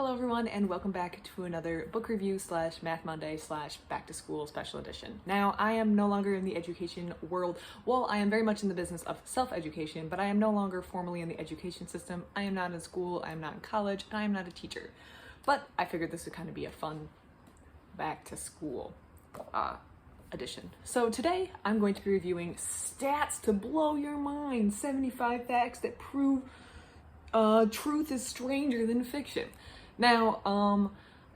Hello everyone and welcome back to another book review slash Math Monday slash back to school special edition. Now I am no longer in the education world. Well, I am very much in the business of self-education, but I am no longer formally in the education system. I am not in school, I am not in college, and I am not a teacher. But I figured this would kind of be a fun back to school edition. So today I'm going to be reviewing stats to blow your mind, 75 facts that prove truth is stranger than fiction. Now,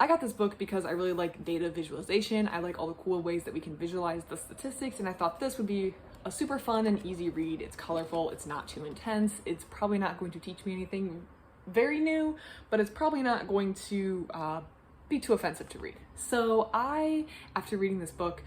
I got this book because I really like data visualization. I like all the cool ways that we can visualize the statistics, and I thought this would be a super fun and easy read. It's colorful, it's not too intense, it's probably not going to teach me anything very new, but it's probably not going to be too offensive to read. So after reading this book,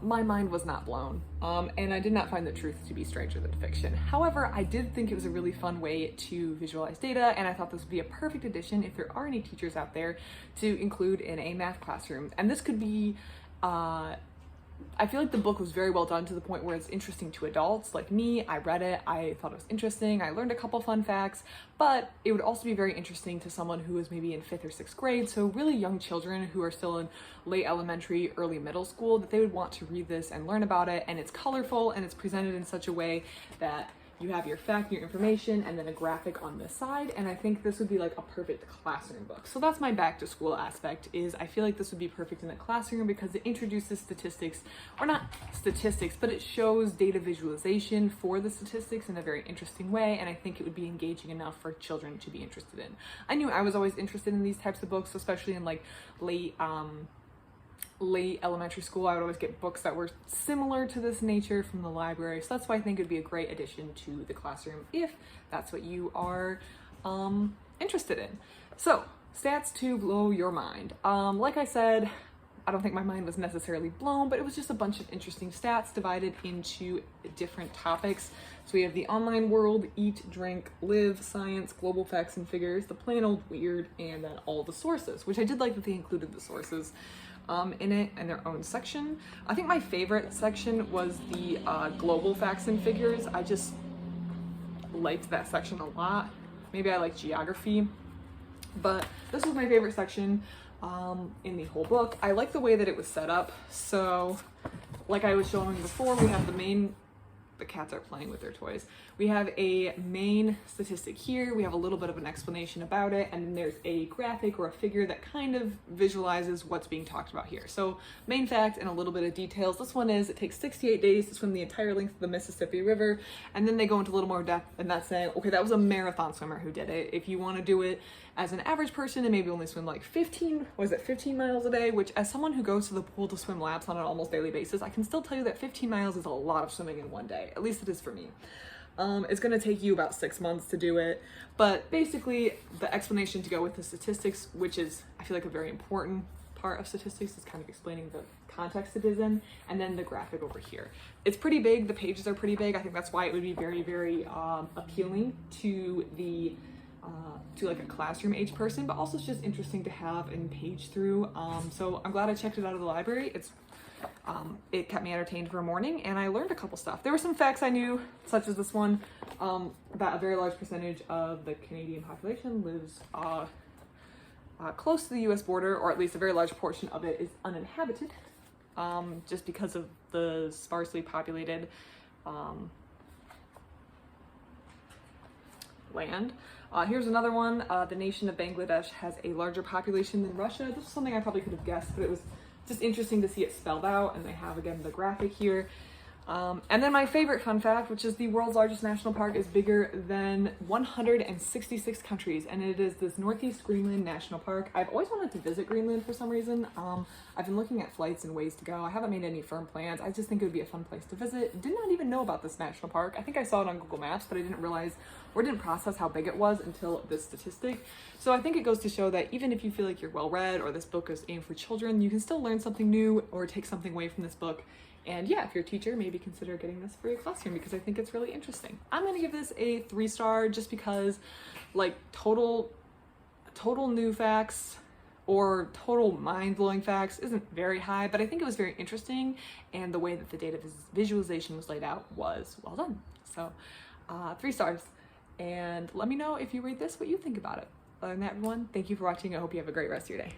my mind was not blown, and I did not find the truth to be stranger than fiction. However, I did think it was a really fun way to visualize data, and I thought this would be a perfect addition if there are any teachers out there to include in a math classroom. And this could be, I feel like the book was very well done to the point where it's interesting to adults like me. I read it, I thought it was interesting, I learned a couple fun facts, but it would also be very interesting to someone who is maybe in 5th or 6th grade, so really young children who are still in late elementary, early middle school, that they would want to read this and learn about it. And it's colorful and it's presented in such a way that you have your fact, your information, and then a graphic on this side. And I think this would be like a perfect classroom book. So that's my back to school aspect, is I feel like this would be perfect in the classroom because it introduces statistics, or not statistics, but it shows data visualization for the statistics in a very interesting way. And I think it would be engaging enough for children to be interested in. I knew I was always interested in these types of books, especially in like late elementary school. I would always get books that were similar to this nature from the library. So that's why I think it'd be a great addition to the classroom if that's what you are interested in. So, stats to blow your mind. Like I said, I don't think my mind was necessarily blown, but it was just a bunch of interesting stats divided into different topics. So we have the online world, eat, drink, live, science, global facts and figures, the plain old weird, and then all the sources, which I did like that they included the sources in it in their own section. I think my favorite section was the global facts and figures. I just liked that section a lot. Maybe I like geography, but this was my favorite section in the whole book. I like the way that it was set up. So like I was showing before, we have the cats are playing with their toys. We have a main statistic here, we have a little bit of an explanation about it, and then there's a graphic or a figure that kind of visualizes what's being talked about here. So main fact and a little bit of details. This one is, it takes 68 days to swim the entire length of the Mississippi River, and then they go into a little more depth, and that's saying, okay, that was a marathon swimmer who did it. If you want to do it as an average person and maybe only swim like 15 miles a day, which as someone who goes to the pool to swim laps on an almost daily basis, I can still tell you that 15 miles is a lot of swimming in one day. At least it is for me. It's going to take you about 6 months to do it, but basically the explanation to go with the statistics, which is I feel like a very important part of statistics, is kind of explaining the context it is in, and then the graphic over here. It's pretty big, the pages are pretty big. I think that's why it would be very, very appealing to the to like a classroom age person, but also it's just interesting to have and page through. So I'm glad I checked it out of the library. It kept me entertained for a morning, and I learned a couple stuff. There were some facts I knew, such as this one, that a very large percentage of the Canadian population lives close to the US border, or at least a very large portion of it is uninhabited, just because of the sparsely populated land. Here's another one. The nation of Bangladesh has a larger population than Russia. This is something I probably could have guessed, but it was just interesting to see it spelled out, and they have again the graphic here. And then my favorite fun fact, which is the world's largest national park is bigger than 166 countries, and it is this Northeast Greenland National Park. I've always wanted to visit Greenland for some reason. I've been looking at flights and ways to go. I haven't made any firm plans. I just think it would be a fun place to visit. Did not even know about this national park. I think I saw it on Google Maps, but I didn't realize or didn't process how big it was until this statistic. So I think it goes to show that even if you feel like you're well read or this book is aimed for children, you can still learn something new or take something away from this book. And yeah, if you're a teacher, maybe consider getting this for your classroom because I think it's really interesting. I'm gonna give this a 3-star just because like total new facts or total mind-blowing facts isn't very high, but I think it was very interesting, and the way that the data visualization was laid out was well done. So 3 stars, and let me know if you read this, what you think about it. other than that, everyone, thank you for watching. I hope you have a great rest of your day.